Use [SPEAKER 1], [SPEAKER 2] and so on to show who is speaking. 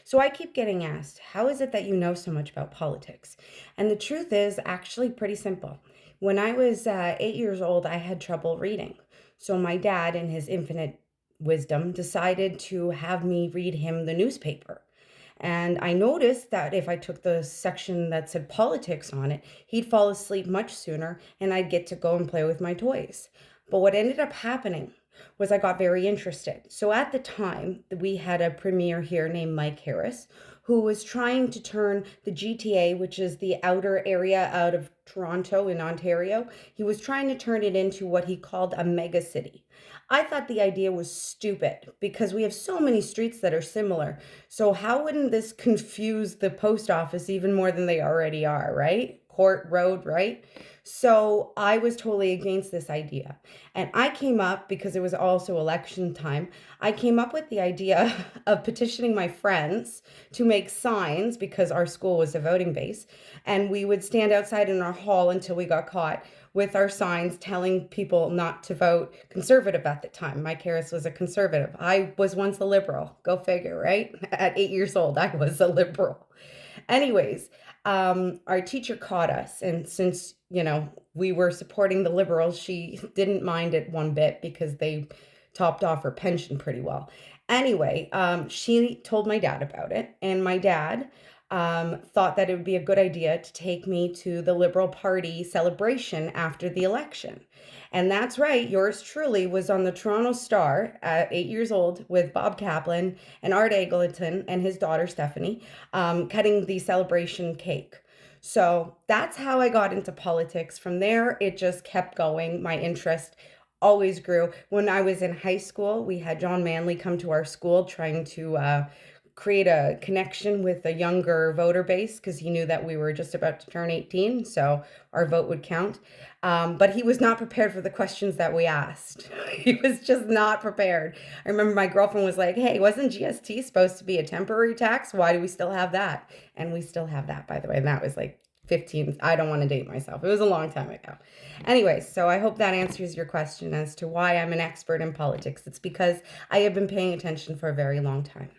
[SPEAKER 1] So I keep getting asked, how is it that you know so much about politics? And the truth is actually pretty simple. When I was 8 years old, I had trouble reading. So my dad, in his infinite wisdom, decided to have me read him the newspaper. And I noticed that if I took the section that said politics on it, he'd fall asleep much sooner and I'd get to go and play with my toys. But what ended up happening was I got very interested. So at the time, we had a premier here named Mike Harris who was trying to turn the GTA, which is the outer area out of Toronto in Ontario, he was trying to turn it into what he called a mega city. I thought the idea was stupid because we have so many streets that are similar. So how wouldn't this confuse the post office even more than they already are, right? Court Road, right? So I was totally against this idea. And I came up, because it was also election time, I came up with the idea of petitioning my friends to make signs because our school was a voting base. And we would stand outside in our hall until we got caught with our signs telling people not to vote conservative at the time. Mike Harris was a conservative. I was once a liberal. Go figure, right? At 8 years old, I was a liberal. Anyways, our teacher caught us, and since we were supporting the liberals, she didn't mind it one bit because they topped off her pension pretty well. Anyway, she told my dad about it, and my dad thought that it would be a good idea to take me to the Liberal Party celebration after the election. And that's right, yours truly was on the Toronto Star at 8 years old with Bob Kaplan and Art Eggleton and his daughter Stephanie cutting the celebration cake. So that's how I got into politics. From there, it just kept going. My interest always grew. When I was in high school, we had John Manley come to our school trying to create a connection with a younger voter base because he knew that we were just about to turn 18, so our vote would count. But he was not prepared for the questions that we asked. He was just not prepared. I remember my girlfriend was like, hey, wasn't GST supposed to be a temporary tax? Why do we still have that? And we still have that, by the way. And that was like 15. I don't want to date myself. It was a long time ago. Anyways, so I hope that answers your question as to why I'm an expert in politics. It's because I have been paying attention for a very long time.